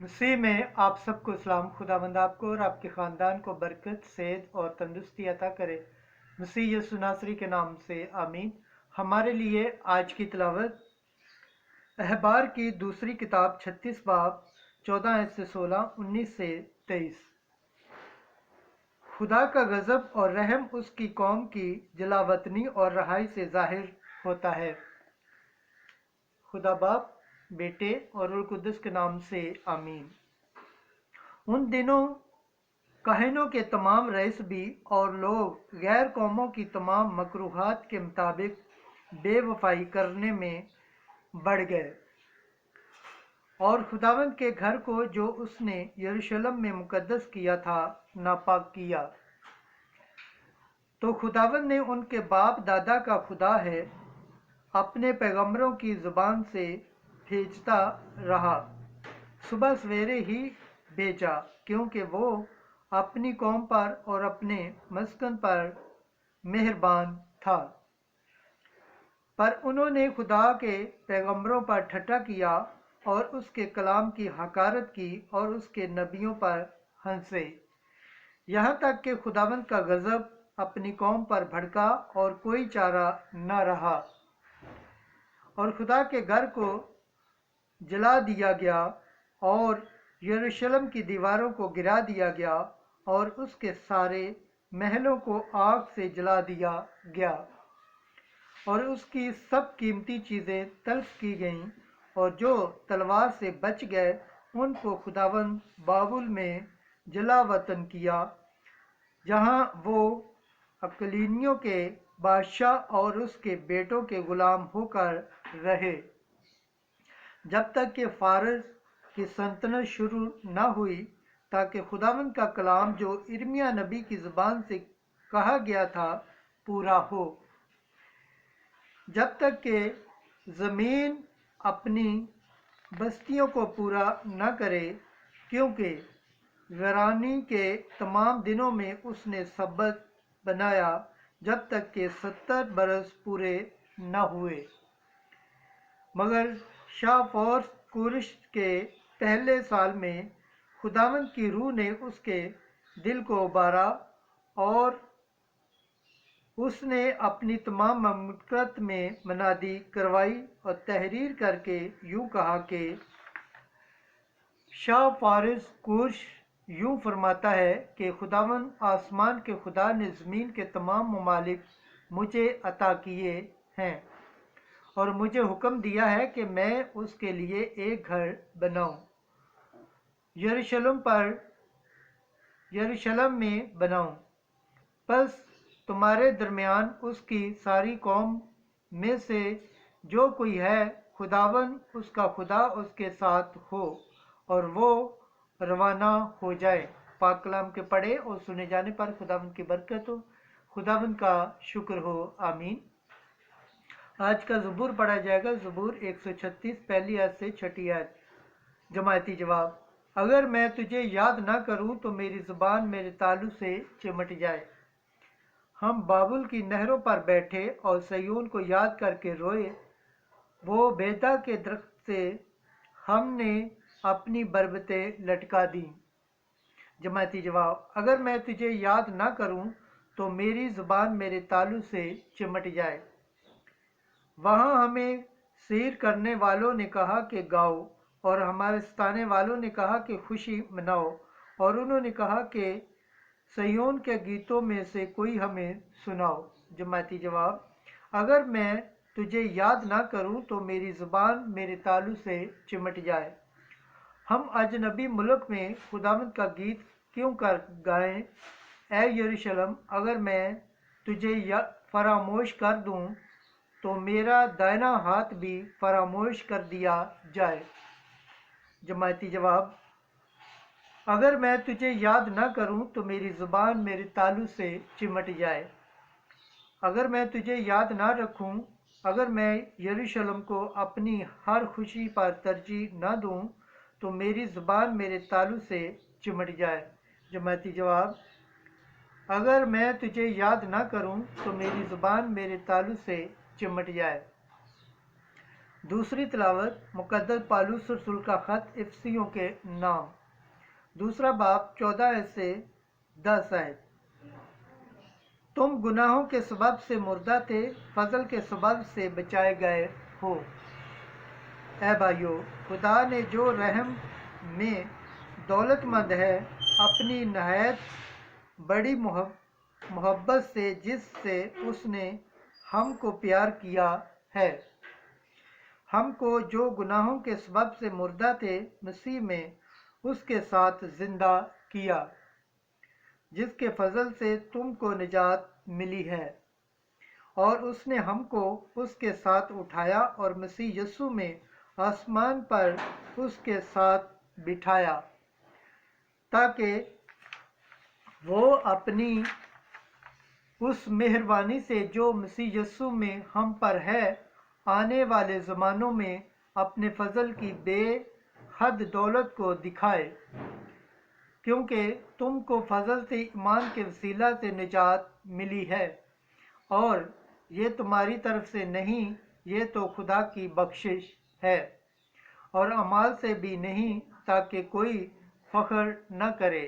मसीह में आप सबको सलाम। खुदावंद आपको और आपके ख़ानदान को बरकत, सेहत और तंदुरुस्ती अता करे। मसीह यीशु नासरी के नाम से आमीन। हमारे लिए आज की तिलावत अहबार की दूसरी किताब 36 बाब 14 से 16, 19 से 23। खुदा का गज़ब और रहम उसकी कौम की जलावतनी और रहाई से ज़ाहिर होता है। खुदा बाप, बेटे और रूह कुद्दुस के नाम से आमीन। उन दिनों कहनों के तमाम रईस भी और लोग गैर कौमों की तमाम मकरूहात के मुताबिक बेवफाई करने में बढ़ गए और खुदावंद के घर को जो उसने यरूशलेम में मुकद्दस किया था नापाक किया। तो खुदावंद ने उनके बाप दादा का खुदा है अपने पैगंबरों की जुबान से भेजता रहा, सुबह सवेरे ही भेजा, क्योंकि वो अपनी कौम पर और अपने मस्कन पर मेहरबान था। पर उन्होंने खुदा के पैगंबरों पर ठट्ठा किया और उसके कलाम की हकारत की और उसके नबियों पर हंसे, यहाँ तक कि खुदावंद का गज़ब अपनी कौम पर भड़का और कोई चारा न रहा और खुदा के घर को जला दिया गया और यरूशलेम की दीवारों को गिरा दिया गया और उसके सारे महलों को आग से जला दिया गया और उसकी सब कीमती चीज़ें तल्फ की गईं और जो तलवार से बच गए उनको खुदावंद बाबुल में जला वतन किया, जहाँ वो अकलीनियों के बादशाह और उसके बेटों के गुलाम होकर रहे, जब तक कि फारस की सल्तनत शुरू न हुई, ताकि खुदावंद का कलाम जो इर्मिया नबी की ज़ुबान से कहा गया था पूरा हो, जब तक कि ज़मीन अपनी बस्तियों को पूरा न करे, क्योंकि वीरानी के तमाम दिनों में उसने सब्बत बनाया, जब तक कि 70 बरस पूरे न हुए। मगर शाफोर्स कुरश के पहले साल में खुदावंद की रूह ने उसके दिल को उबारा और उसने अपनी तमाम ममलकत में मनादी करवाई और तहरीर करके यूँ कहा कि शाह फारिस कुरश यूँ फरमाता है कि खुदावंद आसमान के खुदा ने ज़मीन के तमाम ममालिक मुझे अता किए हैं और मुझे हुक्म दिया है कि मैं उसके लिए एक घर बनाऊं, यरूशलेम में बनाऊं। बस तुम्हारे दरमियान उसकी सारी कौम में से जो कोई है, खुदावन उसका खुदा उसके साथ हो और वो रवाना हो जाए। पाक कलाम के पढ़े और सुने जाने पर खुदावन की बरकत हो, खुदावन का शुक्र हो। आमीन। आज का ज़बूर पढ़ा जाएगा। ज़बूर 136 पहली आयत से छठी आयत। जमायती जवाब। अगर मैं तुझे याद ना करूं तो मेरी ज़ुबान मेरे तालू से चिमट जाए। हम बाबुल की नहरों पर बैठे और सयोन को याद करके रोए। वो बेदा के दरख्त से हमने अपनी बरबतें लटका दी। जमायती जवाब। अगर मैं तुझे याद ना करूं तो मेरी ज़ुबान मेरे तालू से चिमट जाए। वहाँ हमें सैर करने वालों ने कहा कि गाओ और हमारे सताने वालों ने कहा कि खुशी मनाओ, और उन्होंने कहा कि सयोन के गीतों में से कोई हमें सुनाओ। जमायती जवाब। अगर मैं तुझे याद ना करूं तो मेरी ज़ुबान मेरे तालू से चिमट जाए। हम अजनबी मुल्क में खुदावंद का गीत क्यों कर गाएं? ऐ यरूशलेम, अगर मैं तुझे फरामोश कर दूं तो मेरा दाहिना हाथ भी फरामोश कर दिया जाए। जमायती जवाब। अगर मैं तुझे याद ना करूं तो मेरी ज़ुबान मेरे तालू से चिमट जाए। अगर मैं तुझे याद ना रखूं, अगर मैं यरूशलेम को अपनी हर खुशी पर तरजीह ना दूं तो मेरी ज़ुबान मेरे तालू से चिमट जाए। जमायती जवाब। अगर मैं तुझे याद ना करूं तो मेरी ज़ुबान मेरे तालू से चिमट जाए। دوسری تلاوت مقدس پالوس رسول کا خط افسیوں کے نام، دوسرا باب 14 سے 10 آیت۔ تم گناہوں کے سبب سے مردہ تھے، فضل کے سبب سے بچائے گئے ہو۔ اے بھائیو، خدا نے جو رحم میں دولت مند ہے، اپنی نہایت بڑی محبت سے جس سے اس نے ہم کو پیار کیا ہے، ہم کو جو گناہوں کے سبب سے مردہ تھے مسیح میں اس کے ساتھ زندہ کیا، جس کے فضل سے تم کو نجات ملی ہے۔ اور اس نے ہم کو اس کے ساتھ اٹھایا اور مسیح یسوع میں آسمان پر اس کے ساتھ بٹھایا، تاکہ وہ اپنی اس مہربانی سے جو مسیح یسوع میں ہم پر ہے، آنے والے زمانوں میں اپنے فضل کی بے حد دولت کو دکھائے، کیونکہ تم کو فضل سے ایمان کے وسیلہ سے نجات ملی ہے، اور یہ تمہاری طرف سے نہیں، یہ تو خدا کی بخشش ہے، اور اعمال سے بھی نہیں، تاکہ کوئی فخر نہ کرے۔